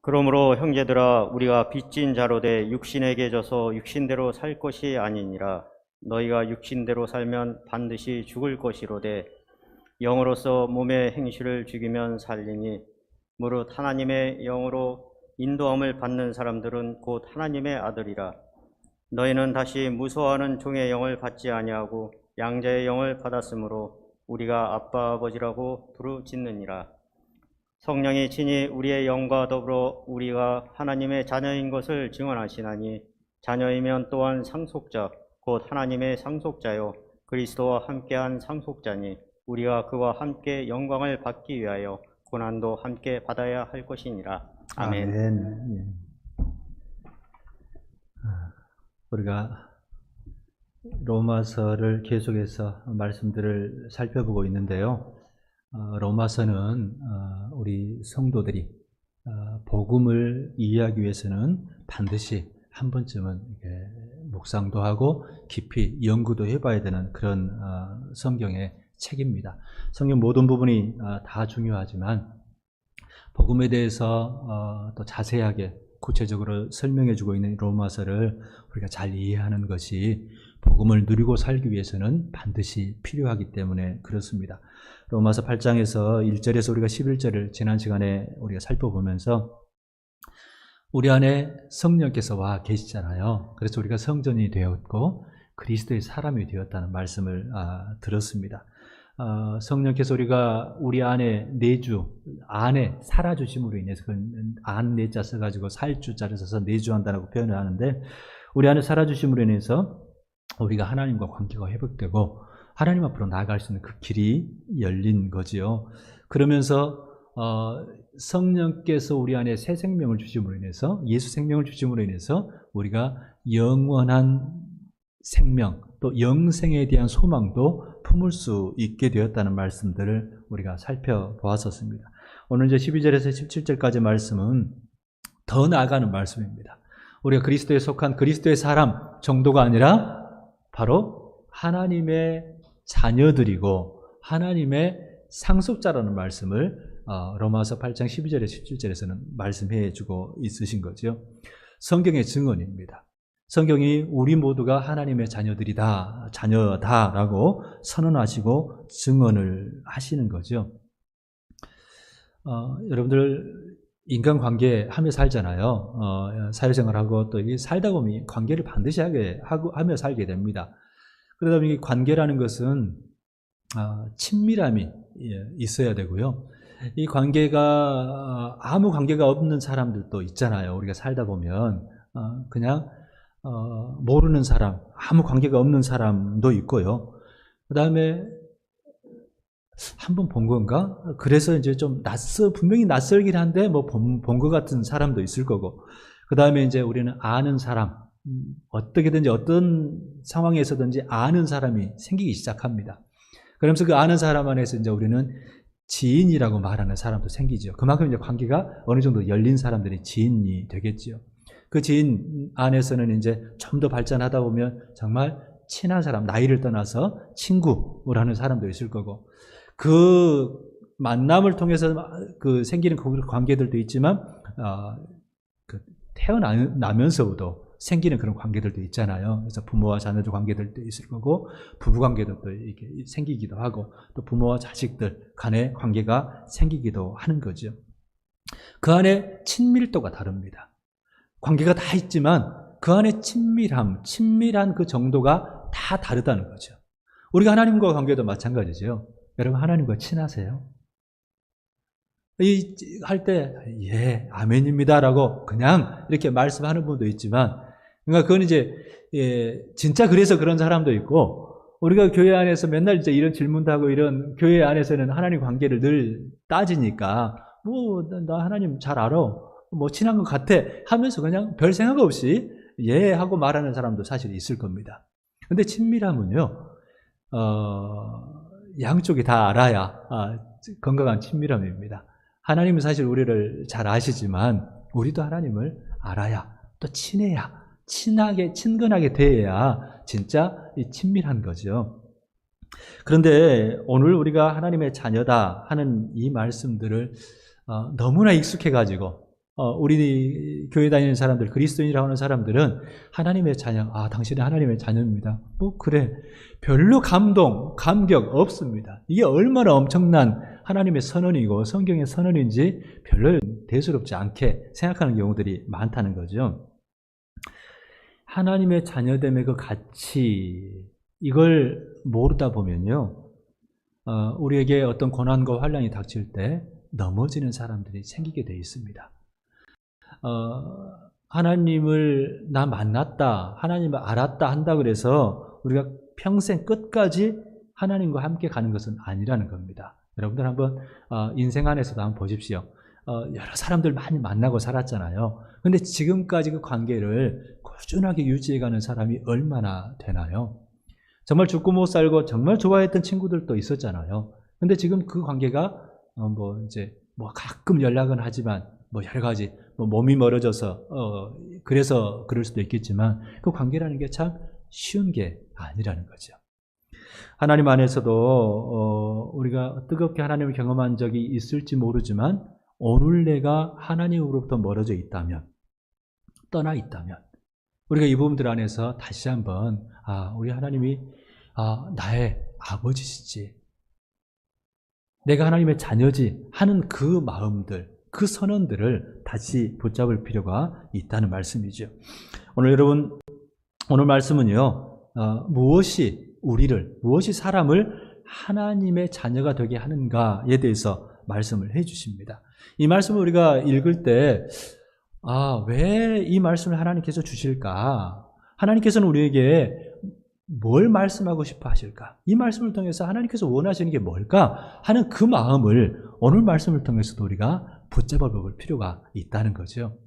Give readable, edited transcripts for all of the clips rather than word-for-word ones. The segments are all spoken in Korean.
그러므로 형제들아 우리가 빚진 자로 돼 육신에게 져서 육신대로 살 것이 아니니라. 너희가 육신대로 살면 반드시 죽을 것이로되 영으로서 몸의 행실을 죽이면 살리니 무릇 하나님의 영으로 인도함을 받는 사람들은 곧 하나님의 아들이라. 너희는 다시 무서워하는 종의 영을 받지 아니하고 양자의 영을 받았으므로 우리가 아빠 아버지라고 부르짖느니라. 성령이 친히 우리의 영과 더불어 우리가 하나님의 자녀인 것을 증언하시나니 자녀이면 또한 상속자 곧 하나님의 상속자요 그리스도와 함께한 상속자니 우리가 그와 함께 영광을 받기 위하여 고난도 함께 받아야 할 것이니라. 아멘. 아멘. 예. 우리가 로마서를 계속해서 말씀들을 살펴보고 있는데요. 로마서는 우리 성도들이 복음을 이해하기 위해서는 반드시 한 번쯤은 묵상도 하고 깊이 연구도 해봐야 되는 그런 성경의 책입니다. 성경 모든 부분이 다 중요하지만 복음에 대해서 또 자세하게 구체적으로 설명해주고 있는 로마서를 우리가 잘 이해하는 것이 복음을 누리고 살기 위해서는 반드시 필요하기 때문에 그렇습니다. 로마서 8장에서 1절에서 우리가 11절을 지난 시간에 우리가 살펴보면서 우리 안에 성령께서 와 계시잖아요. 그래서 우리가 성전이 되었고 그리스도의 사람이 되었다는 말씀을 들었습니다. 성령께서 우리 안에 내주 안에 살아주심으로 인해서 안 내자 써가지고 살주자를 써서 내주한다고 표현을 하는데 우리 안에 살아주심으로 인해서 우리가 하나님과 관계가 회복되고 하나님 앞으로 나아갈 수 있는 그 길이 열린 거지요. 그러면서 성령께서 우리 안에 새 생명을 주심으로 인해서 예수 생명을 주심으로 인해서 우리가 영원한 생명 또 영생에 대한 소망도 품을 수 있게 되었다는 말씀들을 우리가 살펴보았었습니다. 오늘 이제 12절에서 17절까지 말씀은 더 나아가는 말씀입니다. 우리가 그리스도에 속한 그리스도의 사람 정도가 아니라 바로 하나님의 자녀들이고 하나님의 상속자라는 말씀을 로마서 8장 12절에 17절에서는 말씀해 주고 있으신 거죠. 성경의 증언입니다. 성경이 우리 모두가 하나님의 자녀다라고 선언하시고 증언을 하시는 거죠. 여러분들 인간관계 하며 살잖아요. 사회생활하고 또 살다 보면 관계를 반드시 하며 살게 됩니다. 그러다 보니 관계라는 것은 친밀함이 있어야 되고요. 이 관계가 아무 관계가 없는 사람들도 있잖아요. 우리가 살다 보면 그냥 모르는 사람, 아무 관계가 없는 사람도 있고요. 그 다음에 한 번 본 건가? 그래서 이제 좀 분명히 낯설긴 한데 본 것 같은 사람도 있을 거고. 그 다음에 이제 우리는 아는 사람, 어떻게든지 어떤 상황에서든지 아는 사람이 생기기 시작합니다. 그러면서 그 아는 사람 안에서 이제 우리는 지인이라고 말하는 사람도 생기죠. 그만큼 이제 관계가 어느 정도 열린 사람들이 지인이 되겠죠. 그 지인 안에서는 이제 좀 더 발전하다 보면 정말 친한 사람, 나이를 떠나서 친구라는 사람도 있을 거고, 그 만남을 통해서 생기는 그 관계들도 있지만, 태어나면서부터 생기는 그런 관계들도 있잖아요. 그래서 부모와 자녀들 관계들도 있을 거고, 부부 관계도 또 이렇게 생기기도 하고, 또 부모와 자식들 간의 관계가 생기기도 하는 거죠. 그 안에 친밀도가 다릅니다. 관계가 다 있지만 그 안에 친밀한 그 정도가 다 다르다는 거죠. 우리가 하나님과 관계도 마찬가지죠. 여러분 하나님과 친하세요? 할 때 예, 아멘입니다라고 그냥 이렇게 말씀하는 분도 있지만, 그러니까 그건 이제 진짜 그래서 그런 사람도 있고, 우리가 교회 안에서 맨날 이제 이런 질문도 하고 이런 교회 안에서는 하나님 관계를 늘 따지니까 나 하나님 잘 알아. 친한 것 같아 하면서 그냥 별 생각 없이 예 하고 말하는 사람도 사실 있을 겁니다. 근데 친밀함은요, 양쪽이 다 알아야 건강한 친밀함입니다. 하나님은 사실 우리를 잘 아시지만 우리도 하나님을 알아야 또 친해야 친근하게 대해야 진짜 친밀한 거죠. 그런데 오늘 우리가 하나님의 자녀다 하는 이 말씀들을 너무나 익숙해가지고 우리 교회 다니는 사람들, 그리스도인이라고 하는 사람들은 하나님의 자녀, 당신은 하나님의 자녀입니다. 그래. 별로 감격 없습니다. 이게 얼마나 엄청난 하나님의 선언이고 성경의 선언인지 별로 대수롭지 않게 생각하는 경우들이 많다는 거죠. 하나님의 자녀됨의 그 가치, 이걸 모르다 보면요, 우리에게 어떤 고난과 환난이 닥칠 때 넘어지는 사람들이 생기게 되어 있습니다. 하나님을 나 만났다, 하나님을 알았다 한다 그래서 우리가 평생 끝까지 하나님과 함께 가는 것은 아니라는 겁니다. 여러분들 한번 인생 안에서도 한번 보십시오. 여러 사람들 많이 만나고 살았잖아요. 근데 지금까지 그 관계를 꾸준하게 유지해가는 사람이 얼마나 되나요? 정말 죽고 못 살고 정말 좋아했던 친구들도 있었잖아요. 근데 지금 그 관계가 가끔 연락은 하지만 여러 가지 몸이 멀어져서 그래서 그럴 수도 있겠지만 그 관계라는 게 참 쉬운 게 아니라는 거죠. 하나님 안에서도 우리가 뜨겁게 하나님을 경험한 적이 있을지 모르지만 오늘 내가 하나님으로부터 멀어져 있다면, 떠나 있다면 우리가 이 부분들 안에서 다시 한번 우리 하나님이 나의 아버지시지, 내가 하나님의 자녀지 하는 그 마음들, 그 선언들을 다시 붙잡을 필요가 있다는 말씀이죠. 오늘 말씀은요, 무엇이 사람을 하나님의 자녀가 되게 하는가에 대해서 말씀을 해 주십니다. 이 말씀을 우리가 읽을 때 왜 이 말씀을 하나님께서 주실까? 하나님께서는 우리에게 뭘 말씀하고 싶어 하실까? 이 말씀을 통해서 하나님께서 원하시는 게 뭘까? 하는 그 마음을 오늘 말씀을 통해서도 우리가 붙잡아 볼 필요가 있다는 거죠.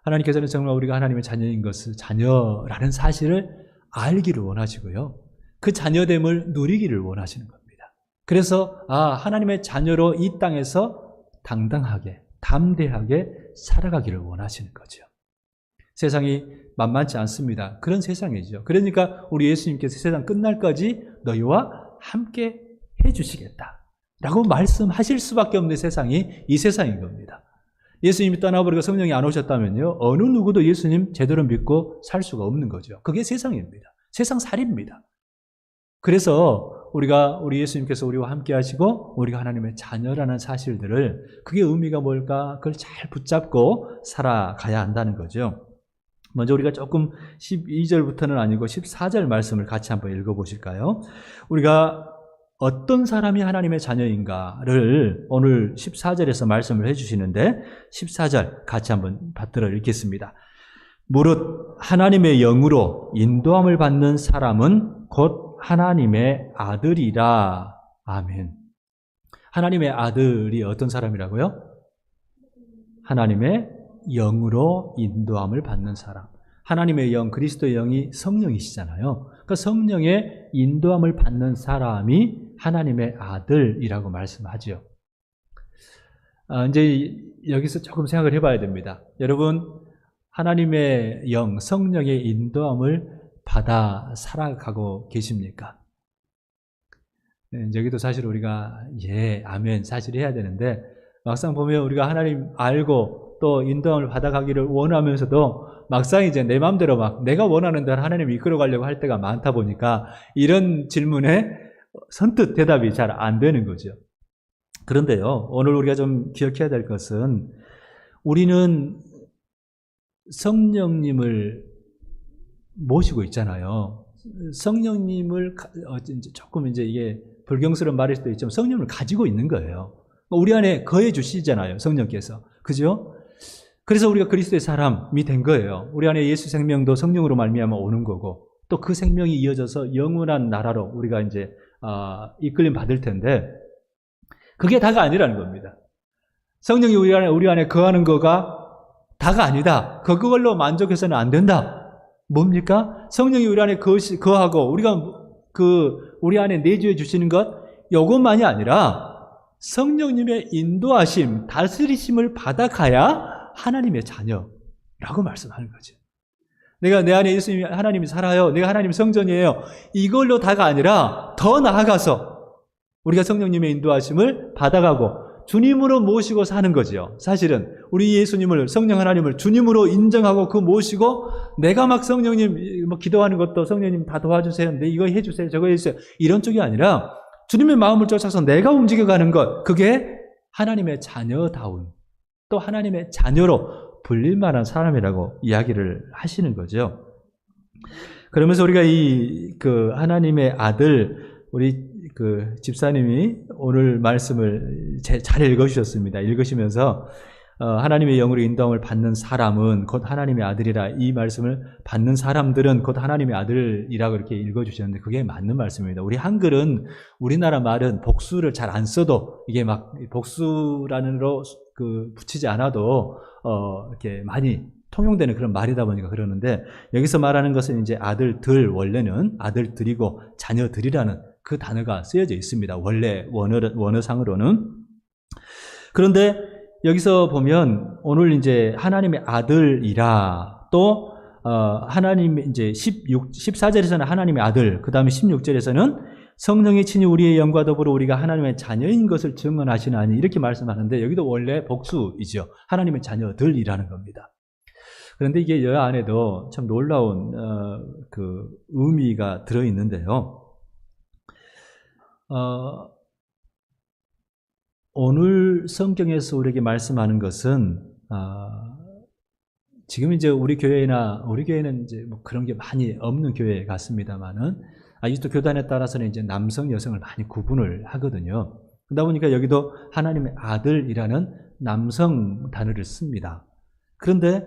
하나님께서는 정말 우리가 하나님의 자녀인 것을, 자녀라는 사실을 알기를 원하시고요, 그 자녀됨을 누리기를 원하시는 겁니다. 그래서 하나님의 자녀로 이 땅에서 당당하게, 담대하게 살아가기를 원하시는 거죠. 세상이 만만치 않습니다. 그런 세상이죠. 그러니까 우리 예수님께서 세상 끝날까지 너희와 함께 해주시겠다 라고 말씀하실 수밖에 없는 세상이 이 세상인 겁니다. 예수님이 떠나버리고 성령이 안 오셨다면요, 어느 누구도 예수님 제대로 믿고 살 수가 없는 거죠. 그게 세상입니다. 세상 살입니다. 그래서 우리 예수님께서 우리와 함께 하시고 우리가 하나님의 자녀라는 사실들을, 그게 의미가 뭘까? 그걸 잘 붙잡고 살아가야 한다는 거죠. 먼저 우리가 조금 12절부터는 아니고 14절 말씀을 같이 한번 읽어보실까요? 우리가 어떤 사람이 하나님의 자녀인가를 오늘 14절에서 말씀을 해주시는데, 14절 같이 한번 받들어 읽겠습니다. 무릇 하나님의 영으로 인도함을 받는 사람은 곧 하나님의 아들이라. 아멘. 하나님의 아들이 어떤 사람이라고요? 하나님의 영으로 인도함을 받는 사람. 하나님의 영, 그리스도의 영이 성령이시잖아요. 그 성령의 인도함을 받는 사람이 하나님의 아들이라고 말씀하죠. 이제 여기서 조금 생각을 해봐야 됩니다. 여러분, 하나님의 영, 성령의 인도함을 받아 살아가고 계십니까? 여기도 사실 우리가 아멘 사실 해야 되는데, 막상 보면 우리가 하나님 알고 또 인도함을 받아가기를 원하면서도 막상 이제 내 마음대로 내가 원하는 대로 하나님을 이끌어가려고 할 때가 많다 보니까 이런 질문에 선뜻 대답이 잘 안 되는 거죠. 그런데요, 오늘 우리가 좀 기억해야 될 것은, 우리는 성령님을 모시고 있잖아요. 성령님을 조금 이게 불경스러운 말일 수도 있지만 성령을 가지고 있는 거예요. 우리 안에 거해 주시잖아요, 성령께서. 그죠? 그래서 우리가 그리스도의 사람이 된 거예요. 우리 안에 예수 생명도 성령으로 말미암아 오는 거고, 또 그 생명이 이어져서 영원한 나라로 우리가 이제 이끌림 받을 텐데, 그게 다가 아니라는 겁니다. 성령이 우리 안에 거하는 거가 다가 아니다. 그걸로 만족해서는 안 된다. 뭡니까? 성령이 우리 안에 거하고 우리가 우리 안에 내주해 주시는 것, 이것만이 아니라 성령님의 인도하심, 다스리심을 받아가야 하나님의 자녀라고 말씀하는 거죠. 내가 내 안에 예수님이, 하나님이 살아요, 내가 하나님 성전이에요, 이걸로 다가 아니라 더 나아가서 우리가 성령님의 인도하심을 받아가고 주님으로 모시고 사는 거죠. 사실은 우리 예수님을, 성령 하나님을 주님으로 인정하고 그 모시고 내가 막 성령님 뭐 기도하는 것도 성령님 다 도와주세요. 네, 이거 해주세요. 저거 해주세요. 이런 쪽이 아니라 주님의 마음을 쫓아서 내가 움직여가는 것, 그게 하나님의 자녀다운, 또 하나님의 자녀로 불릴 만한 사람이라고 이야기를 하시는 거죠. 그러면서 우리가 하나님의 아들, 우리 집사님이 오늘 말씀을 잘 읽어주셨습니다. 읽으시면서 하나님의 영으로 인도함을 받는 사람은 곧 하나님의 아들이라, 이 말씀을 받는 사람들은 곧 하나님의 아들이라고 이렇게 읽어주셨는데 그게 맞는 말씀입니다. 우리 한글은, 우리나라 말은 복수를 잘 안 써도 이게 막 복수라는로 붙이지 않아도 이렇게 많이 통용되는 그런 말이다 보니까 그러는데, 여기서 말하는 것은 이제 아들들, 원래는 아들들이고 자녀들이라는 그 단어가 쓰여져 있습니다. 원래 원어상으로는. 그런데 여기서 보면 오늘 이제 하나님의 아들이라, 또 하나님 이제 14절에서는 하나님의 아들, 그 다음에 16절에서는 성령이 친히 우리의 영과 더불어 우리가 하나님의 자녀인 것을 증언하시나니, 이렇게 말씀하는데 여기도 원래 복수이죠. 하나님의 자녀들이라는 겁니다. 그런데 이게 여 안에도 참 놀라운 의미가 들어있는데요. 오늘 성경에서 우리에게 말씀하는 것은 지금 이제 우리 교회는 이제 뭐 그런 게 많이 없는 교회 같습니다만은, 아직도 교단에 따라서는 이제 남성, 여성을 많이 구분을 하거든요. 그러다 보니까 여기도 하나님의 아들이라는 남성 단어를 씁니다. 그런데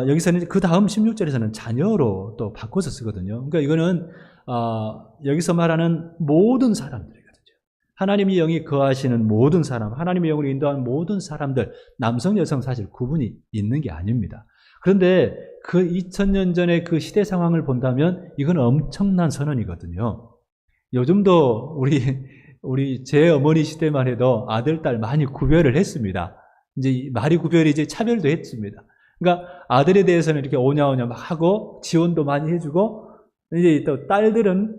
여기서는 그 다음 16절에서는 자녀로 또 바꿔서 쓰거든요. 그러니까 이거는 여기서 말하는 모든 사람들이거든요. 하나님의 영이 거하시는 모든 사람, 하나님의 영으로 인도하는 모든 사람들, 남성, 여성 사실 구분이 있는 게 아닙니다. 그런데 그 2000년 전의 그 시대 상황을 본다면 이건 엄청난 선언이거든요. 요즘도 우리 제 어머니 시대만 해도 아들, 딸 많이 구별을 했습니다. 이제 말이 구별이 이제 차별도 했습니다. 그러니까 아들에 대해서는 이렇게 오냐오냐 막 하고 지원도 많이 해주고, 이제 또 딸들은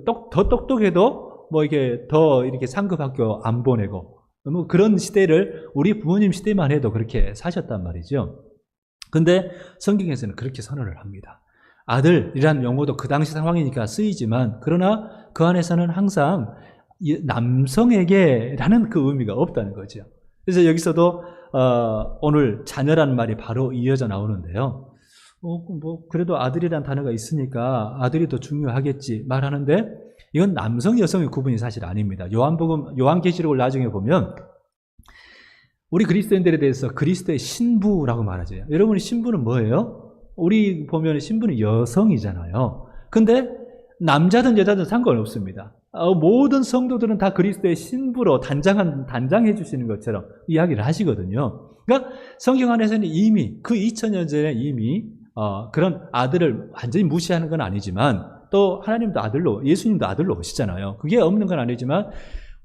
더 똑똑해도 뭐 이게 더 이렇게 상급 학교 안 보내고, 뭐 그런 시대를 우리 부모님 시대만 해도 그렇게 사셨단 말이죠. 근데 성경에서는 그렇게 선언을 합니다. 아들이라는 용어도 그 당시 상황이니까 쓰이지만, 그러나 그 안에서는 항상 남성에게라는 그 의미가 없다는 거죠. 그래서 여기서도 오늘 자녀라는 말이 바로 이어져 나오는데요. 뭐 그래도 아들이라는 단어가 있으니까 아들이 더 중요하겠지 말하는데, 이건 남성, 여성의 구분이 사실 아닙니다. 요한계시록을 나중에 보면 우리 그리스도인들에 대해서 그리스도의 신부라고 말하죠. 여러분이 신부는 뭐예요? 우리 보면 신부는 여성이잖아요. 근데 남자든 여자든 상관없습니다. 모든 성도들은 다 그리스도의 신부로 단장해 주시는 것처럼 이야기를 하시거든요. 그러니까 성경 안에서는 이미 그 2000년 전에 이미 그런 아들을 완전히 무시하는 건 아니지만, 또 하나님도 아들로, 예수님도 아들로 오시잖아요. 그게 없는 건 아니지만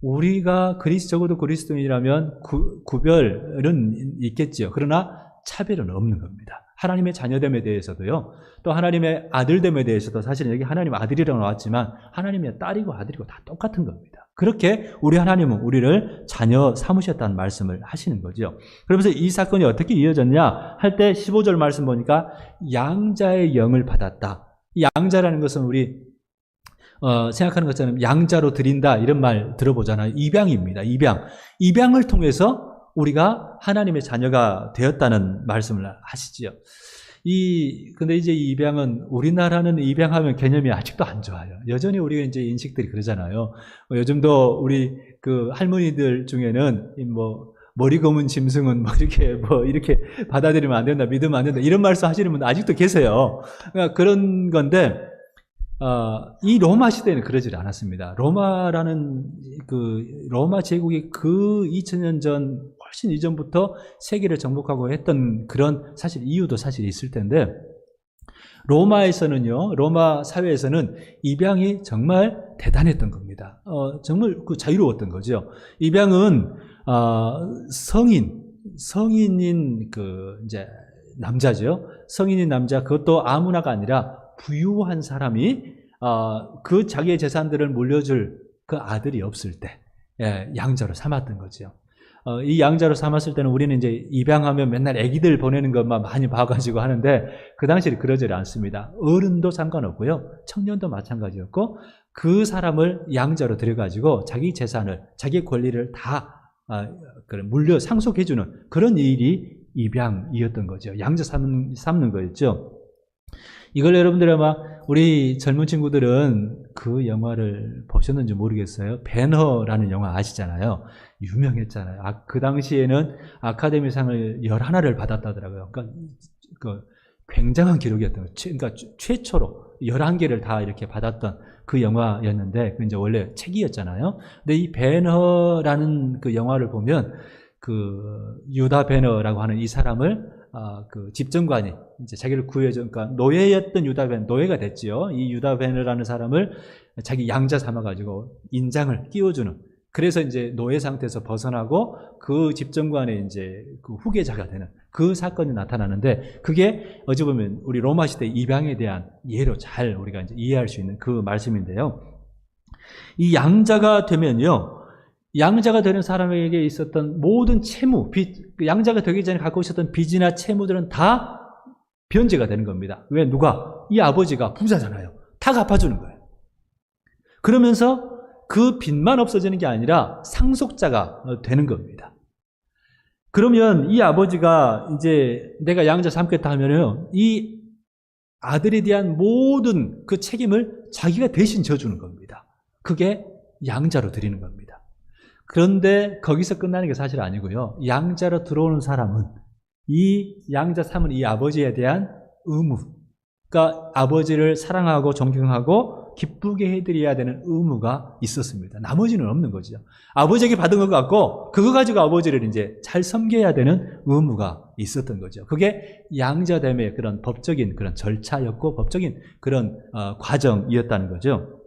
우리가 적어도 그리스도인이라면 구별은 있겠죠. 그러나 차별은 없는 겁니다. 하나님의 자녀됨에 대해서도요, 또 하나님의 아들됨에 대해서도, 사실은 여기 하나님 아들이라고 나왔지만 하나님의 딸이고 아들이고 다 똑같은 겁니다. 그렇게 우리 하나님은 우리를 자녀 삼으셨다는 말씀을 하시는 거죠. 그러면서 이 사건이 어떻게 이어졌냐 할 때 15절 말씀 보니까 양자의 영을 받았다. 이 양자라는 것은 우리 생각하는 것처럼 양자로 드린다 이런 말 들어보잖아요. 입양입니다. 입양을 통해서 우리가 하나님의 자녀가 되었다는 말씀을 하시지요. 근데 이제 이 입양은, 우리나라는 입양하면 개념이 아직도 안 좋아요. 여전히 우리가 이제 인식들이 그러잖아요. 요즘도 우리 그 할머니들 중에는 머리 검은 짐승은 이렇게 받아들이면 안 된다, 믿으면 안 된다, 이런 말씀 하시는 분들 아직도 계세요. 그러니까 그런 건데, 이 로마 시대는 그러질 않았습니다. 로마 제국이 그 2000년 전, 훨씬 이전부터 세계를 정복하고 했던 그런 사실 이유도 사실 있을 텐데, 로마 사회에서는 입양이 정말 대단했던 겁니다. 정말 자유로웠던 거죠. 입양은 성인인 이제 남자죠. 성인인 남자, 그것도 아무나가 아니라 부유한 사람이 자기의 재산들을 물려줄 그 아들이 없을 때 양자로 삼았던 거죠. 이 양자로 삼았을 때는 우리는 이제 입양하면 맨날 아기들 보내는 것만 많이 봐가지고 하는데 그 당시에 그러지 않습니다. 어른도 상관없고요. 청년도 마찬가지였고 그 사람을 양자로 들여가지고 자기 재산을, 자기 권리를 다 물려 상속해주는 그런 일이 입양이었던 거죠. 양자 삼는 거였죠. 이걸 여러분들 아마 우리 젊은 친구들은 그 영화를 보셨는지 모르겠어요. 배너라는 영화 아시잖아요. 유명했잖아요. 그 당시에는 아카데미상을 11을 받았다더라고요. 그러니까 굉장한 기록이었던 거예요. 그러니까 최초로 11개를 다 이렇게 받았던 그 영화였는데, 그 이제 원래 책이었잖아요. 근데 이 배너라는 그 영화를 보면 그 유다 배너라고 하는 이 사람을 그 집정관이 이제 자기를 구해줘, 그러니까 노예였던 유다 배너, 노예가 됐지요. 이 유다 배너라는 사람을 자기 양자 삼아가지고 인장을 끼워주는. 그래서 이제 노예 상태에서 벗어나고 그 집정관의 이제 그 후계자가 되는 그 사건이 나타나는데, 그게 어찌 보면 우리 로마 시대 입양에 대한 예로 잘 우리가 이제 이해할 수 있는 그 말씀인데요. 이 양자가 되면요, 양자가 되는 사람에게 있었던 모든 채무, 양자가 되기 전에 갖고 있었던 빚이나 채무들은 다 변제가 되는 겁니다. 왜? 누가? 이 아버지가 부자잖아요. 다 갚아주는 거예요. 그러면서 그 빚만 없어지는 게 아니라 상속자가 되는 겁니다. 그러면 이 아버지가 이제 내가 양자 삼겠다 하면은 이 아들에 대한 모든 그 책임을 자기가 대신 져주는 겁니다. 그게 양자로 드리는 겁니다. 그런데 거기서 끝나는 게 사실 아니고요. 양자로 들어오는 사람은 이 양자 삼은 이 아버지에 대한 의무, 그러니까 아버지를 사랑하고 존경하고 기쁘게 해드려야 되는 의무가 있었습니다. 나머지는 없는 거죠. 아버지에게 받은 것 같고 그거 가지고 아버지를 이제 잘 섬겨야 되는 의무가 있었던 거죠. 그게 양자됨의 그런 법적인 그런 절차였고 법적인 그런 과정이었다는 거죠.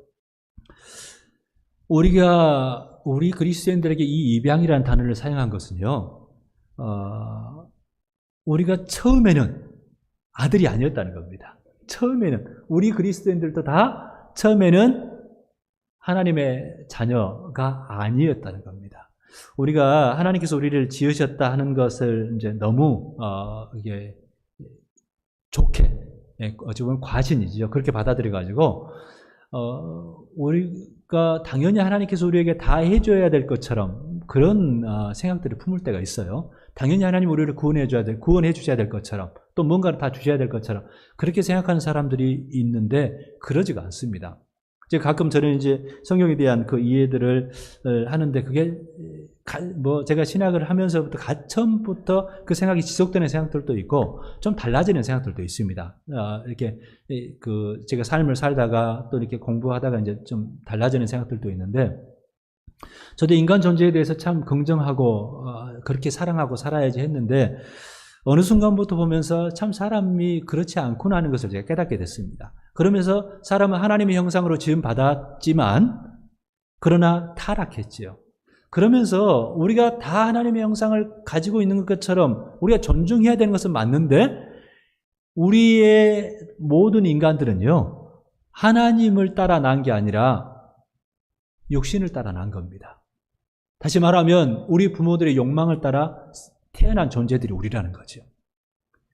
우리 그리스도인들에게 이 입양이라는 단어를 사용한 것은요, 우리가 처음에는 아들이 아니었다는 겁니다. 처음에는 우리 그리스도인들도 다 처음에는 하나님의 자녀가 아니었다는 겁니다. 우리가 하나님께서 우리를 지으셨다 하는 것을 이제 너무 이게 좋게, 어찌 보면 과신이지요. 그렇게 받아들여 가지고 우리가 당연히 하나님께서 우리에게 다 해줘야 될 것처럼 그런 생각들을 품을 때가 있어요. 당연히 하나님 우리를 구원해 주셔야 될 것처럼 또 뭔가를 다 주셔야 될 것처럼 그렇게 생각하는 사람들이 있는데 그러지가 않습니다. 이제 가끔 저는 이제 성경에 대한 그 이해들을 하는데 그게 제가 신학을 하면서부터 처음부터 그 생각이 지속되는 생각들도 있고 좀 달라지는 생각들도 있습니다. 이렇게 제가 삶을 살다가 또 이렇게 공부하다가 이제 좀 달라지는 생각들도 있는데, 저도 인간 존재에 대해서 참 긍정하고 그렇게 사랑하고 살아야지 했는데 어느 순간부터 보면서 참 사람이 그렇지 않구나 하는 것을 제가 깨닫게 됐습니다. 그러면서 사람은 하나님의 형상으로 지음 받았지만 그러나 타락했지요. 그러면서 우리가 다 하나님의 형상을 가지고 있는 것처럼 우리가 존중해야 되는 것은 맞는데 우리의 모든 인간들은요, 하나님을 따라 난 게 아니라 육신을 따라 난 겁니다. 다시 말하면 우리 부모들의 욕망을 따라 태어난 존재들이 우리라는 거죠.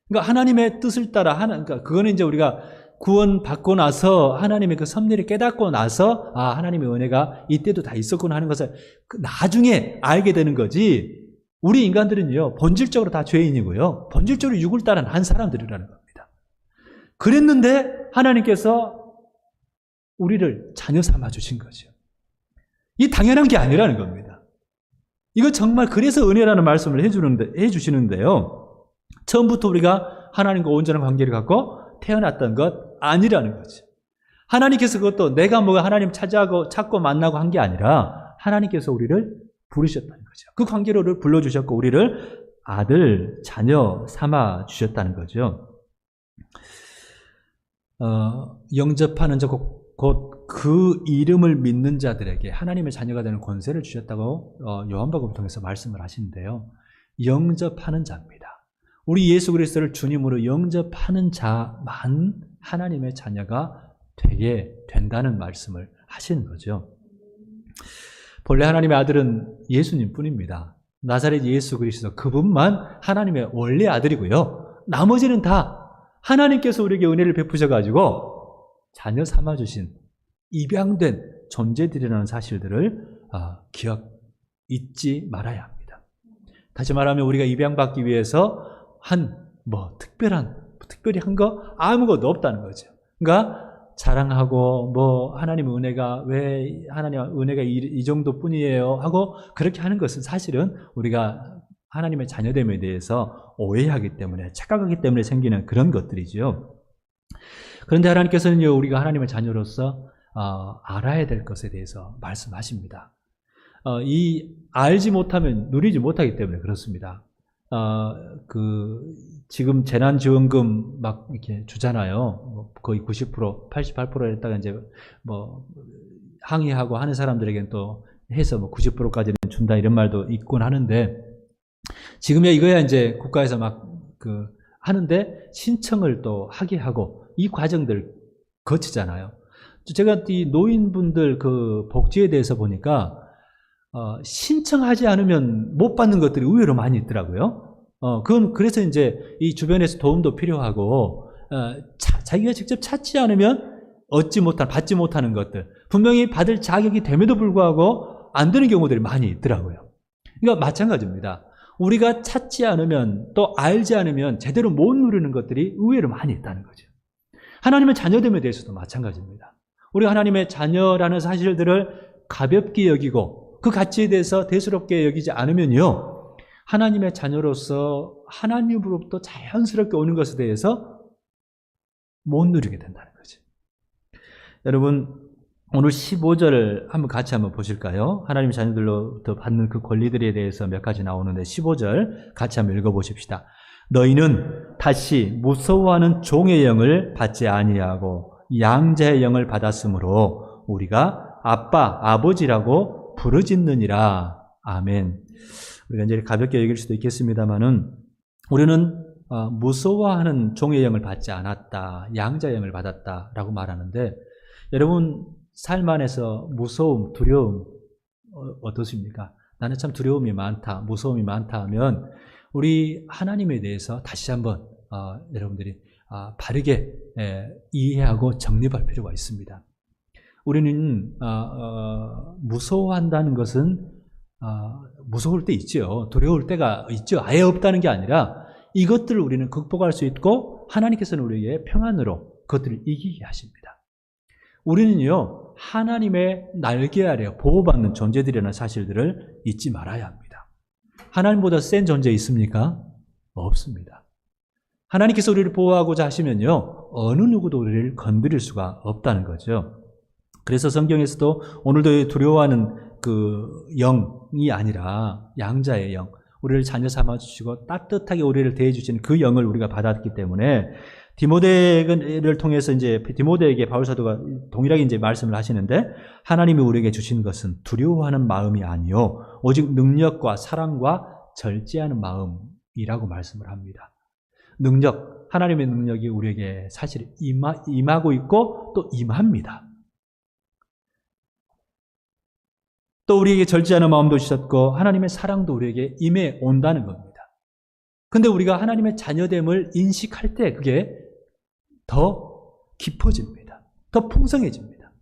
그러니까 하나님의 뜻을 따라 그러니까 그거는 이제 우리가 구원받고 나서 하나님의 그 섭리를 깨닫고 나서 하나님의 은혜가 이때도 다 있었구나 하는 것을 나중에 알게 되는 거지. 우리 인간들은요, 본질적으로 다 죄인이고요, 본질적으로 육을 따라 난 사람들이라는 겁니다. 그랬는데 하나님께서 우리를 자녀 삼아 주신 거죠. 이 당연한 게 아니라는 겁니다. 이거 정말 그래서 은혜라는 말씀을 해주시는데요. 처음부터 우리가 하나님과 온전한 관계를 갖고 태어났던 것 아니라는 거죠. 하나님께서 그것도 내가 하나님 찾고 만나고 한 게 아니라 하나님께서 우리를 부르셨다는 거죠. 그 관계로 우리를 불러주셨고 우리를 아들, 자녀 삼아 주셨다는 거죠. 영접하는 자 곧 그 이름을 믿는 자들에게 하나님의 자녀가 되는 권세를 주셨다고 요한복음을 통해서 말씀을 하시는데요. 영접하는 자입니다. 우리 예수 그리스도를 주님으로 영접하는 자만 하나님의 자녀가 되게 된다는 말씀을 하시는 거죠. 본래 하나님의 아들은 예수님 뿐입니다. 나사렛 예수 그리스도 그분만 하나님의 원래 아들이고요. 나머지는 다 하나님께서 우리에게 은혜를 베푸셔가지고 자녀 삼아주신 입양된 존재들이라는 사실들을 잊지 말아야 합니다. 다시 말하면 우리가 입양받기 위해서 특별히 한 거 아무것도 없다는 거죠. 그러니까 자랑하고 하나님의 은혜가 이 정도뿐이에요 하고 그렇게 하는 것은 사실은 우리가 하나님의 자녀됨에 대해서 오해하기 때문에 착각하기 때문에 생기는 그런 것들이죠. 그런데 하나님께서는 우리가 하나님의 자녀로서 알아야 될 것에 대해서 말씀하십니다. 알지 못하면 누리지 못하기 때문에 그렇습니다. 지금 재난지원금 막 이렇게 주잖아요. 거의 90%, 88% 했다가 이제 항의하고 하는 사람들에게는 또 해서 90%까지는 준다 이런 말도 있곤 하는데 지금이야 이거야 이제 국가에서 하는데 신청을 또 하게 하고 이 과정들 거치잖아요. 제가 이 노인분들 복지에 대해서 보니까 신청하지 않으면 못 받는 것들이 의외로 많이 있더라고요. 그래서 이제 이 주변에서 도움도 필요하고, 자기가 직접 찾지 않으면 받지 못하는 것들. 분명히 받을 자격이 됨에도 불구하고 안 되는 경우들이 많이 있더라고요. 그러니까 마찬가지입니다. 우리가 찾지 않으면 또 알지 않으면 제대로 못 누리는 것들이 의외로 많이 있다는 거죠. 하나님의 자녀됨에 대해서도 마찬가지입니다. 우리가 하나님의 자녀라는 사실들을 가볍게 여기고 그 가치에 대해서 대수롭게 여기지 않으면요. 하나님의 자녀로서 하나님으로부터 자연스럽게 오는 것에 대해서 못 누리게 된다는 거죠. 여러분 오늘 15절 같이 한번 보실까요? 하나님의 자녀들로부터 받는 그 권리들에 대해서 몇 가지 나오는데 15절 같이 한번 읽어보십시다. 너희는 다시 무서워하는 종의 영을 받지 아니하고 양자의 영을 받았으므로 우리가 아빠, 아버지라고 부르짖느니라. 아멘. 우리가 이제 가볍게 여길 수도 있겠습니다만은 우리는 무서워하는 종의 영을 받지 않았다. 양자의 영을 받았다라고 말하는데 여러분 삶 안에서 무서움, 두려움 어떻습니까? 나는 참 두려움이 많다, 무서움이 많다 하면 우리 하나님에 대해서 다시 한번 여러분들이 바르게 이해하고 정립할 필요가 있습니다. 우리는 무서워한다는 것은 무서울 때 있죠. 두려울 때가 있죠. 아예 없다는 게 아니라 이것들을 우리는 극복할 수 있고 하나님께서는 우리에게 평안으로 그것들을 이기게 하십니다. 우리는요 하나님의 날개 아래 보호받는 존재들이라는 사실들을 잊지 말아야 합니다. 하나님보다 센 존재 있습니까? 없습니다. 하나님께서 우리를 보호하고자 하시면요 어느 누구도 우리를 건드릴 수가 없다는 거죠. 그래서 성경에서도 오늘도 두려워하는 그 영이 아니라 양자의 영, 우리를 자녀 삼아주시고 따뜻하게 우리를 대해주시는 그 영을 우리가 받았기 때문에 디모데를 통해서 이제 디모데에게 바울 사도가 동일하게 이제 말씀을 하시는데 하나님이 우리에게 주신 것은 두려워하는 마음이 아니요 오직 능력과 사랑과 절제하는 마음이라고 말씀을 합니다. 능력, 하나님의 능력이 우리에게 사실 임하고 있고 또 임합니다. 또 우리에게 절제하는 마음도 주셨고 하나님의 사랑도 우리에게 임해 온다는 겁니다. 근데 우리가 하나님의 자녀됨을 인식할 때 그게 더 깊어집니다. 더 풍성해집니다.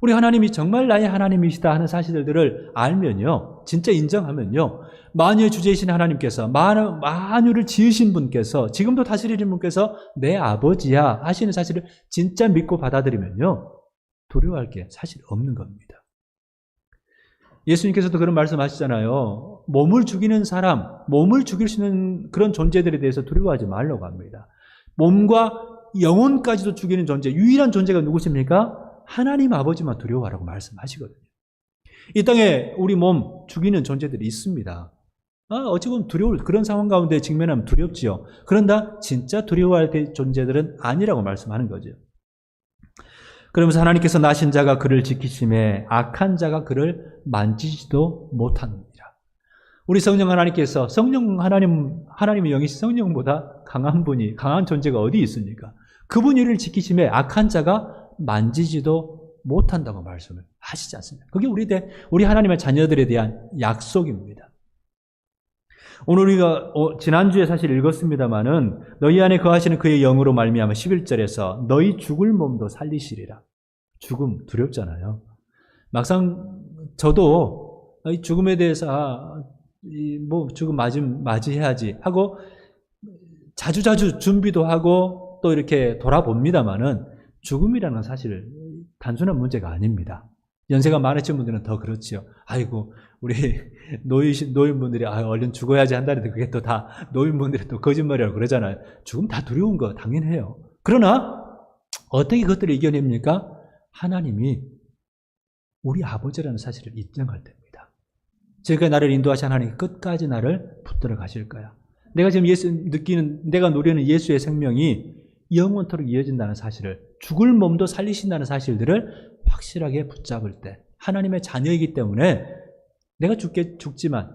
우리 하나님이 정말 나의 하나님이시다 하는 사실들을 알면요. 진짜 인정하면요. 만유의 주제이신 하나님께서 만유를 지으신 분께서 지금도 다스리는 분께서 내 아버지야 하시는 사실을 진짜 믿고 받아들이면요. 두려워할 게 사실 없는 겁니다. 예수님께서도 그런 말씀하시잖아요. 몸을 죽이는 사람, 몸을 죽일 수 있는 그런 존재들에 대해서 두려워하지 말라고 합니다. 몸과 영혼까지도 죽이는 존재, 유일한 존재가 누구십니까? 하나님 아버지만 두려워하라고 말씀하시거든요. 이 땅에 우리 몸 죽이는 존재들이 있습니다. 어찌 보면 두려울 그런 상황 가운데 직면하면 두렵지요. 그런다 진짜 두려워할 존재들은 아니라고 말씀하는 거죠. 그러면서 하나님께서 나신 자가 그를 지키심에 악한 자가 그를 만지지도 못하느니라. 우리 성령 하나님께서 하나님의 영이신 성령보다 강한 존재가 어디 있습니까? 그분이 이를 지키심에 악한 자가 만지지도 못한다고 말씀을 하시지 않습니까? 그게 우리 하나님의 자녀들에 대한 약속입니다. 오늘 우리가 지난주에 사실 읽었습니다마는 너희 안에 거하시는 그의 영으로 말미암아 11절에서 너희 죽을 몸도 살리시리라. 죽음 두렵잖아요. 막상 저도 이 죽음에 대해서 죽음 맞이해야지 하고 자주자주 준비도 하고 또 이렇게 돌아봅니다마는 죽음이라는 사실 단순한 문제가 아닙니다. 연세가 많으신 분들은 더 그렇지요. 아이고 우리 노인분들이 얼른 죽어야지 한다는데 그게 또 다 노인분들이 또 거짓말이라고 그러잖아요. 죽음 다 두려운 거 당연해요. 그러나 어떻게 그것들을 이겨냅니까? 하나님이 우리 아버지라는 사실을 인정할 때입니다. 지금까지 나를 인도하신 하나님 끝까지 나를 붙들어 가실 거야. 내가 지금 내가 누리는 예수의 생명이 영원토록 이어진다는 사실을, 죽을 몸도 살리신다는 사실들을 확실하게 붙잡을 때, 하나님의 자녀이기 때문에 내가 죽지만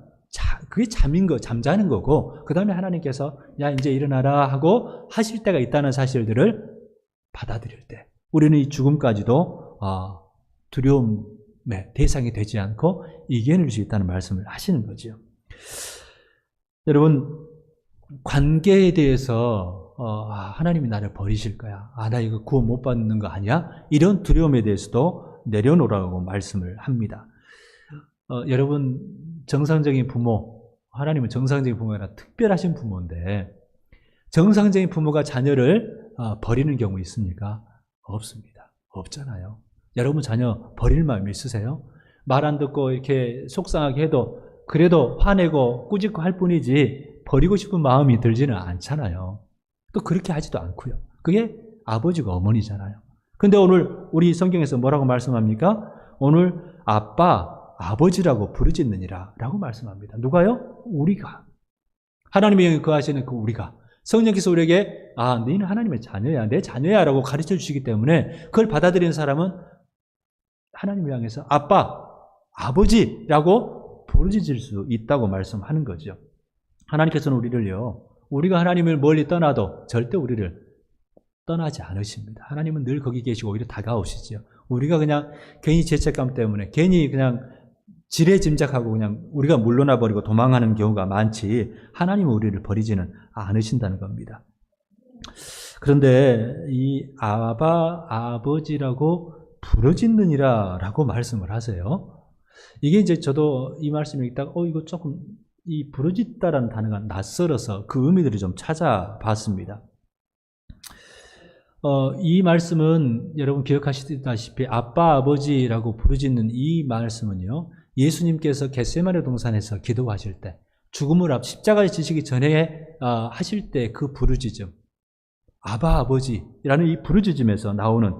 그게 잠자는 거고, 그 다음에 하나님께서 야 이제 일어나라 하고 하실 때가 있다는 사실들을 받아들일 때 우리는 이 죽음까지도 두려움의 대상이 되지 않고 이겨낼 수 있다는 말씀을 하시는 거죠. 여러분, 관계에 대해서 하나님이 나를 버리실 거야. 나 이거 구원 못 받는 거 아니야? 이런 두려움에 대해서도 내려놓으라고 말씀을 합니다. 여러분, 정상적인 부모, 하나님은 정상적인 부모가 아니라 특별하신 부모인데 정상적인 부모가 자녀를 버리는 경우 있습니까? 없습니다. 없잖아요. 여러분 자녀 버릴 마음 있으세요? 말 안 듣고 이렇게 속상하게 해도 그래도 화내고 꾸짖고 할 뿐이지 버리고 싶은 마음이 들지는 않잖아요. 또 그렇게 하지도 않고요. 그게 아버지가 어머니잖아요. 근데 오늘 우리 성경에서 뭐라고 말씀합니까? 오늘 아빠, 아버지라고 부르짖느니라 라고 말씀합니다. 누가요? 우리가. 하나님의 영이 거하시는 그 우리가. 성령께서 우리에게 너희는 하나님의 자녀야, 내 자녀야 라고 가르쳐 주시기 때문에 그걸 받아들이는 사람은 하나님을 향해서 아빠, 아버지라고 부르짖을 수 있다고 말씀하는 거죠. 하나님께서는 우리가 하나님을 멀리 떠나도 절대 우리를 떠나지 않으십니다. 하나님은 늘 거기 계시고 오히려 다가오시죠. 우리가 그냥 괜히 죄책감 때문에 괜히 그냥 지레짐작하고 그냥 우리가 물러나 버리고 도망하는 경우가 많지 하나님은 우리를 버리지는 않으신다는 겁니다. 그런데 이 아버지라고 부르짖느니라 라고 말씀을 하세요. 이게 이제 저도 이 말씀을 읽다가 이거 조금 이 부르짖다라는 단어가 낯설어서 그 의미들을 좀 찾아봤습니다. 이 말씀은 여러분 기억하시다시피 아빠 아버지라고 부르짖는 이 말씀은요, 예수님께서 겟세마네 동산에서 기도하실 때 죽음을 십자가에 지시기 전에 하실 때 그 부르짖음, 아바 아버지라는 이 부르짖음에서 나오는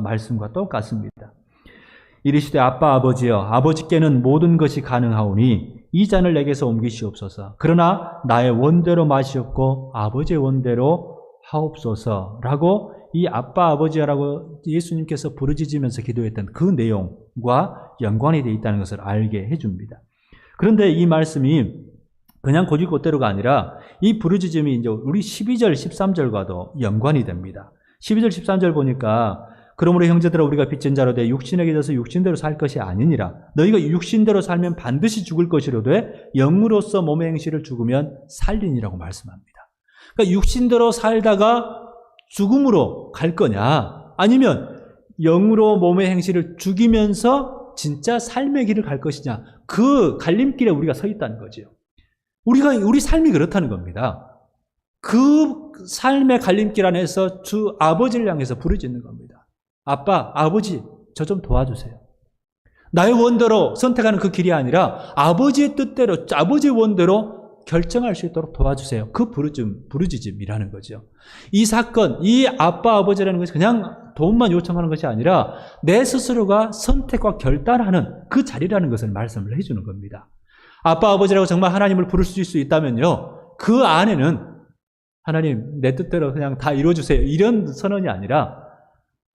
말씀과 똑같습니다. 이르시되 아빠 아버지여, 아버지께는 모든 것이 가능하오니 이 잔을 내게서 옮기시옵소서. 그러나 나의 원대로 마시옵고 아버지의 원대로 하옵소서라고 이 아빠 아버지라고 예수님께서 부르짖으면서 기도했던 그 내용과 연관이 되어 있다는 것을 알게 해줍니다. 그런데 이 말씀이 그냥 고지고대로가 아니라 이 부르짖음이 이제 우리 12절, 13절과도 연관이 됩니다. 12절, 13절 보니까 그러므로 형제들아 우리가 빚진 자로 돼 육신에게 져서 육신대로 살 것이 아니니라. 너희가 육신대로 살면 반드시 죽을 것이로되 영으로서 몸의 행실을 죽으면 살리니라고 말씀합니다. 그러니까 육신대로 살다가 죽음으로 갈 거냐, 아니면 영으로 몸의 행실을 죽이면서 진짜 삶의 길을 갈 것이냐, 그 갈림길에 우리가 서 있다는 거죠. 우리 삶이 그렇다는 겁니다. 그 삶의 갈림길 안에서 주 아버지를 향해서 부르짖는 겁니다. 아빠, 아버지, 저 좀 도와주세요. 나의 원대로 선택하는 그 길이 아니라 아버지의 뜻대로, 아버지의 원대로 결정할 수 있도록 도와주세요. 그 부르짖음이라는 거죠. 이 사건, 이 아빠, 아버지라는 것이 그냥 도움만 요청하는 것이 아니라 내 스스로가 선택과 결단하는 그 자리라는 것을 말씀을 해주는 겁니다. 아빠, 아버지라고 정말 하나님을 부를 수 있다면요, 그 안에는 하나님, 내 뜻대로 그냥 다 이루어주세요, 이런 선언이 아니라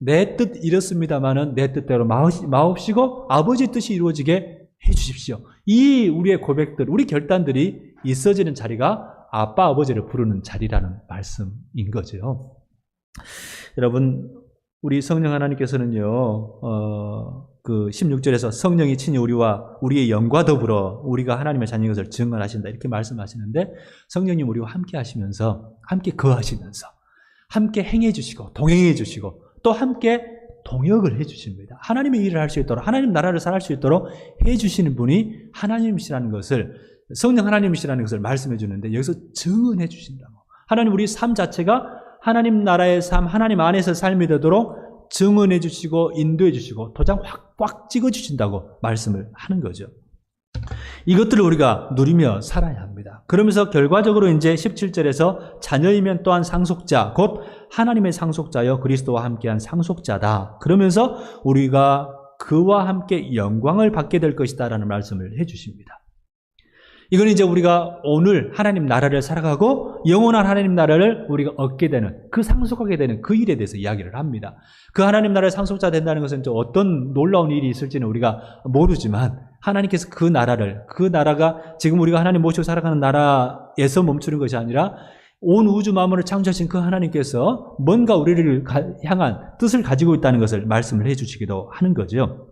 내 뜻 이렇습니다마는 내 뜻대로 마옵시고 아버지의 뜻이 이루어지게 해주십시오. 이 우리의 고백들, 우리 결단들이 있어지는 자리가 아빠, 아버지를 부르는 자리라는 말씀인 거죠. 여러분, 우리 성령 하나님께서는요, 그 16절에서 성령이 친히 우리와 우리의 영과 더불어 우리가 하나님의 자녀인 것을 증언하신다 이렇게 말씀하시는데, 성령님 우리와 함께 하시면서, 함께 거하시면서, 함께 행해 주시고 동행해 주시고 또 함께 동역을 해 주십니다. 하나님의 일을 할 수 있도록, 하나님 나라를 살아갈 수 있도록 해 주시는 분이 하나님이시라는 것을, 성령 하나님이시라는 것을 말씀해 주는데, 여기서 증언해 주신다고. 하나님 우리 삶 자체가 하나님 나라의 삶, 하나님 안에서 삶이 되도록 증언해 주시고 인도해 주시고 도장 확 찍어 주신다고 말씀을 하는 거죠. 이것들을 우리가 누리며 살아야 합니다. 그러면서 결과적으로 이제 17절에서 자녀이면 또한 상속자, 곧 하나님의 상속자여 그리스도와 함께한 상속자다. 그러면서 우리가 그와 함께 영광을 받게 될 것이다라는 말씀을 해 주십니다. 이건 이제 우리가 오늘 하나님 나라를 살아가고 영원한 하나님 나라를 우리가 얻게 되는, 그 상속하게 되는 그 일에 대해서 이야기를 합니다. 그 하나님 나라의 상속자 된다는 것은 어떤 놀라운 일이 있을지는 우리가 모르지만, 하나님께서 그 나라가 지금 우리가 하나님 모시고 살아가는 나라에서 멈추는 것이 아니라 온 우주 만물을 창조하신 그 하나님께서 뭔가 우리를 향한 뜻을 가지고 있다는 것을 말씀을 해 주시기도 하는 거죠.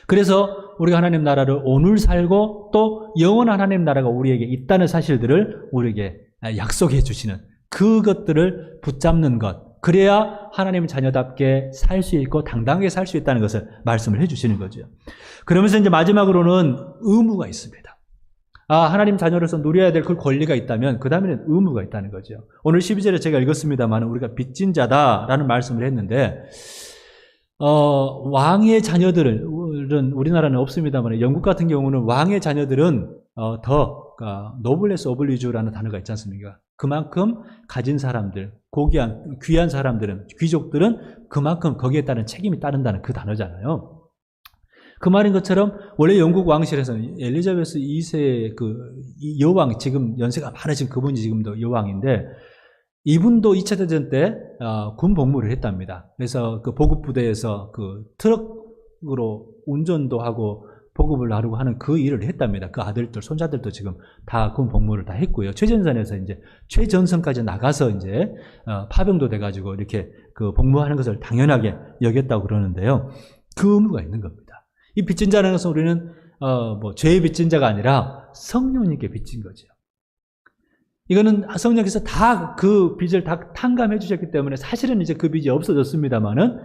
그래서 우리가 하나님 나라를 오늘 살고 또 영원한 하나님 나라가 우리에게 있다는 사실들을 우리에게 약속해 주시는, 그것들을 붙잡는 것, 그래야 하나님 자녀답게 살 수 있고 당당하게 살 수 있다는 것을 말씀을 해 주시는 거죠. 그러면서 이제 마지막으로는 의무가 있습니다. 하나님 자녀로서 누려야 될 그 권리가 있다면 그 다음에는 의무가 있다는 거죠. 오늘 12절에 제가 읽었습니다만 우리가 빚진 자다라는 말씀을 했는데, 왕의 자녀들은 우리나라는 없습니다만 영국 같은 경우는 왕의 자녀들은 노블레스 오블리주라는 단어가 있지 않습니까? 그만큼 가진 사람들, 귀한 사람들은, 귀족들은 그만큼 거기에 따른 책임이 따른다는 그 단어잖아요. 그 말인 것처럼 원래 영국 왕실에서는 엘리자베스 2세 여왕, 지금 연세가 많으신 그분이 지금도 여왕인데, 이분도 2차 대전 때 군 복무를 했답니다. 그래서 그 보급부대에서 그 트럭으로 운전도 하고 보급을 하려고 하는 그 일을 했답니다. 그 아들들, 손자들도 지금 다 군 복무를 다 했고요. 최전선에서 이제 최전선까지 나가서 이제 파병도 돼가지고 이렇게 그 복무하는 것을 당연하게 여겼다고 그러는데요. 그 의무가 있는 겁니다. 이 빚진 자라는 것은 우리는 죄의 빚진 자가 아니라 성령님께 빚진 거죠. 이거는 성령께서 다 그 빚을 다 탕감해 주셨기 때문에 사실은 이제 그 빚이 없어졌습니다만은,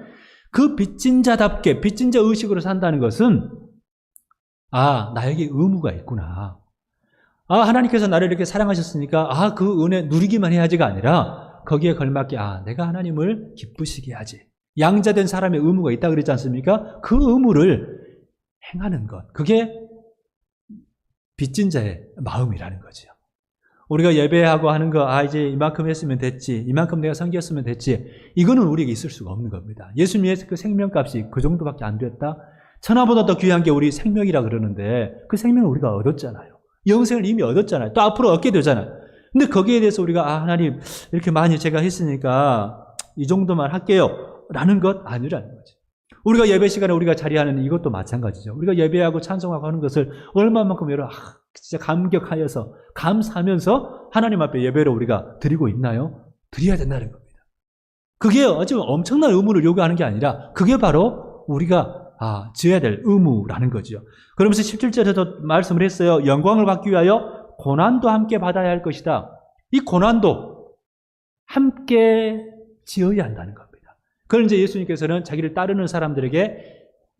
그 빚진 자답게 빚진 자 의식으로 산다는 것은 나에게 의무가 있구나. 하나님께서 나를 이렇게 사랑하셨으니까 그 은혜 누리기만 해야지가 아니라 거기에 걸맞게 내가 하나님을 기쁘시게 하지. 양자된 사람의 의무가 있다 그랬지 않습니까? 그 의무를 행하는 것, 그게 빚진 자의 마음이라는 거죠. 우리가 예배하고 하는 거, 이제 이만큼 했으면 됐지, 이만큼 내가 섬겼으면 됐지, 이거는 우리에게 있을 수가 없는 겁니다. 예수님의 그 생명값이 그 정도밖에 안 됐다? 천하보다 더 귀한 게 우리 생명이라 그러는데, 그 생명을 우리가 얻었잖아요. 영생을 이미 얻었잖아요. 또 앞으로 얻게 되잖아요. 근데 거기에 대해서 우리가 하나님 이렇게 많이 제가 했으니까 이 정도만 할게요 라는 것 아니라는 거죠. 우리가 예배 시간에 우리가 자리하는 이것도 마찬가지죠. 우리가 예배하고 찬송하고 하는 것을 얼마만큼 진짜 감격하여서 감사하면서 하나님 앞에 예배를 우리가 드리고 있나요? 드려야 된다는 겁니다. 그게 아주 엄청난 의무를 요구하는 게 아니라 그게 바로 우리가 지어야 될 의무라는 거죠. 그러면서 17절에도 말씀을 했어요. 영광을 받기 위하여 고난도 함께 받아야 할 것이다. 이 고난도 함께 지어야 한다는 겁니다. 그걸 이제 예수님께서는 자기를 따르는 사람들에게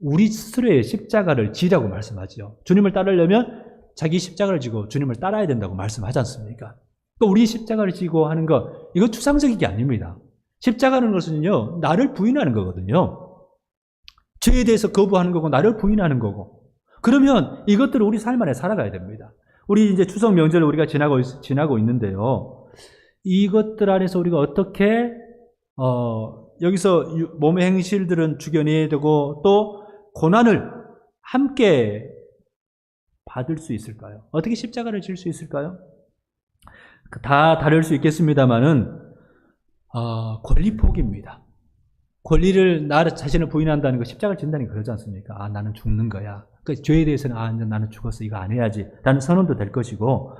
우리 스스로의 십자가를 지라고 말씀하죠. 주님을 따르려면 자기 십자가를 지고 주님을 따라야 된다고 말씀하지 않습니까? 또 우리 십자가를 지고 하는 것, 이거 추상적인 게 아닙니다. 십자가는 것은요, 나를 부인하는 거거든요. 죄에 대해서 거부하는 거고 나를 부인하는 거고. 그러면 이것들을 우리 삶 안에 살아가야 됩니다. 우리 이제 추석 명절을 우리가 지나고 있는데요. 이것들 안에서 우리가 어떻게 여기서 몸의 행실들은 죽여내야 되고 또 고난을 함께 받을 수 있을까요? 어떻게 십자가를 질 수 있을까요? 다 다를 수 있겠습니다만은 권리 포기입니다. 권리를 나 자신을 부인한다는 거, 십자가를 진다는 게 그러지 않습니까? 나는 죽는 거야. 그 죄에 대해서는 이제 나는 죽었어, 이거 안 해야지 라는 선언도 될 것이고,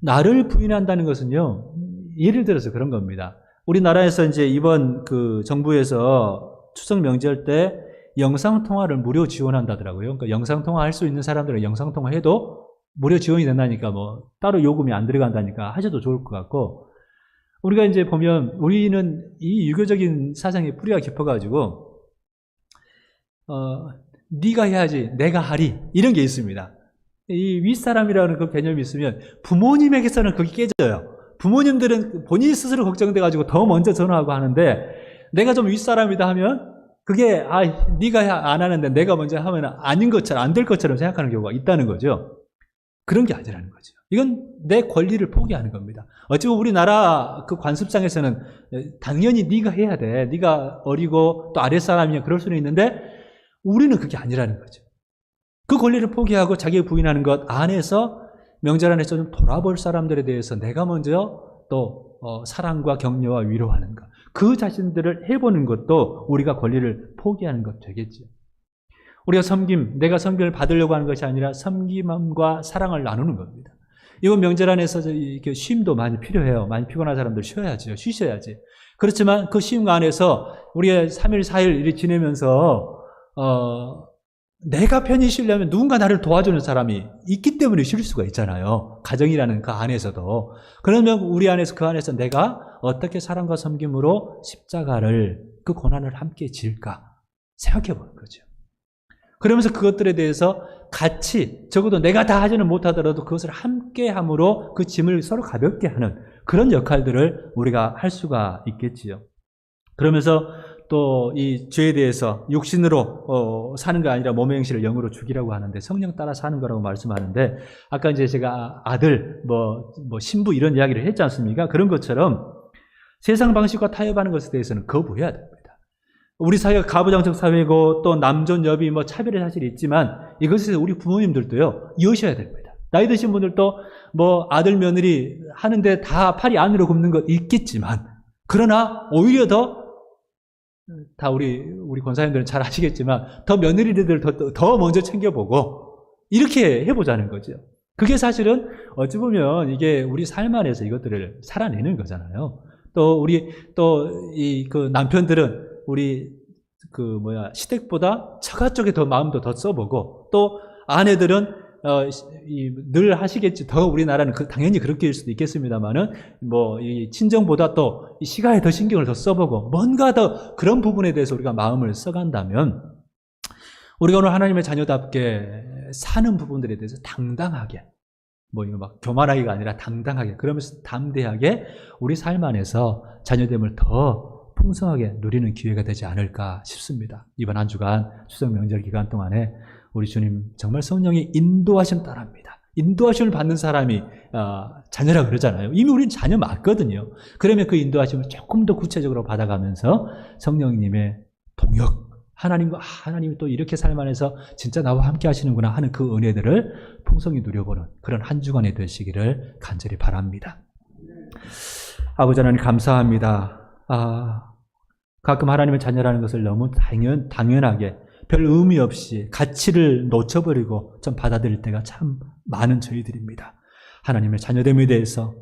나를 부인한다는 것은요, 예를 들어서 그런 겁니다. 우리나라에서 이제 이번 그 정부에서 추석 명절 때 영상통화를 무료 지원한다더라고요. 그러니까 영상통화 할 수 있는 사람들은 영상통화 해도 무료 지원이 된다니까 뭐 따로 요금이 안 들어간다니까 하셔도 좋을 것 같고, 우리가 이제 보면 우리는 이 유교적인 사상의 뿌리가 깊어가지고 네가 해야지 내가 하리 이런 게 있습니다. 이 윗사람이라는 그 개념이 있으면 부모님에게서는 그게 깨져요. 부모님들은 본인 스스로 걱정돼가지고 더 먼저 전화하고 하는데, 내가 좀 윗사람이다 하면 그게 네가 안 하는데 내가 먼저 하면 아닌 것처럼, 안 될 것처럼 생각하는 경우가 있다는 거죠. 그런 게 아니라는 거죠. 이건 내 권리를 포기하는 겁니다. 어찌보면 우리나라 그 관습상에서는 당연히 네가 해야 돼, 네가 어리고 또 아랫사람이야 그럴 수는 있는데, 우리는 그게 아니라는 거죠. 그 권리를 포기하고 자기가 부인하는 것 안에서 명절 안에서 좀 돌아볼 사람들에 대해서 내가 먼저 또 사랑과 격려와 위로하는 것, 그 자신들을 해보는 것도 우리가 권리를 포기하는 것 되겠죠. 우리가 내가 섬김을 받으려고 하는 것이 아니라 섬김과 사랑을 나누는 겁니다. 이번 명절 안에서 이렇게 쉼도 많이 필요해요. 많이 피곤한 사람들 쉬어야죠. 쉬셔야지. 그렇지만 그 쉼 안에서 우리가 3일, 4일 이렇게 지내면서 내가 편히 쉬려면 누군가 나를 도와주는 사람이 있기 때문에 쉴 수가 있잖아요. 가정이라는 그 안에서도. 그러면 우리 안에서 그 안에서 내가 어떻게 사랑과 섬김으로 십자가를, 그 고난을 함께 질까 생각해 보는 거죠. 그러면서 그것들에 대해서 같이, 적어도 내가 다 하지는 못하더라도 그것을 함께 함으로 그 짐을 서로 가볍게 하는 그런 역할들을 우리가 할 수가 있겠지요. 그러면서 또 이 죄에 대해서 육신으로 사는 게 아니라 몸의 행실을 영으로 죽이라고 하는데, 성령 따라 사는 거라고 말씀하는데, 아까 이제 제가 아들, 신부 이런 이야기를 했지 않습니까? 그런 것처럼 세상 방식과 타협하는 것에 대해서는 거부해야 됩니다. 우리 사회가 가부장적 사회고 또 남존 여비 차별이 사실 있지만, 이것에 우리 부모님들도요 이으셔야 됩니다. 나이 드신 분들도 아들 며느리 하는데 다 팔이 안으로 굽는 것 있겠지만, 그러나 오히려 다 우리 권사님들은 잘 아시겠지만 더 며느리들 더 먼저 챙겨보고 이렇게 해보자는 거죠. 그게 사실은 어찌 보면 이게 우리 삶 안에서 이것들을 살아내는 거잖아요. 또 그 남편들은 우리 시댁보다 처가 쪽에 더 마음도 더 써보고, 또 아내들은 늘 하시겠지. 더 우리나라는 당연히 그렇게일 수도 있겠습니다만은 이 친정보다 또 이 시가에 더 신경을 더 써보고, 뭔가 더 그런 부분에 대해서 우리가 마음을 써간다면, 우리가 오늘 하나님의 자녀답게 사는 부분들에 대해서 당당하게, 이거 교만하기가 아니라 당당하게, 그러면서 담대하게 우리 삶 안에서 자녀됨을 더 풍성하게 누리는 기회가 되지 않을까 싶습니다. 이번 한 주간 추석 명절 기간 동안에 우리 주님 정말 성령의 인도하심 따라합니다. 인도하심을 받는 사람이 자녀라 그러잖아요. 이미 우리는 자녀 맞거든요. 그러면 그 인도하심을 조금 더 구체적으로 받아가면서 성령님의 동역, 하나님이 또 이렇게 삶 안에서 진짜 나와 함께 하시는구나 하는 그 은혜들을 풍성히 누려보는 그런 한 주간이 되시기를 간절히 바랍니다. 아버지 하나님 감사합니다. 가끔 하나님의 자녀라는 것을 너무 당연하게 별 의미 없이 가치를 놓쳐버리고 좀 받아들일 때가 참 많은 저희들입니다. 하나님의 자녀됨에 대해서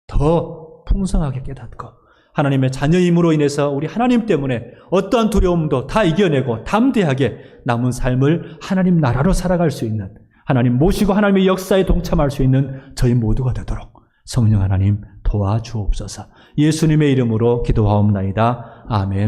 더 풍성하게 깨닫고, 하나님의 자녀임으로 인해서 우리 하나님 때문에 어떠한 두려움도 다 이겨내고 담대하게 남은 삶을 하나님 나라로 살아갈 수 있는, 하나님 모시고 하나님의 역사에 동참할 수 있는 저희 모두가 되도록 성령 하나님 도와주옵소서. 예수님의 이름으로 기도하옵나이다. 아멘.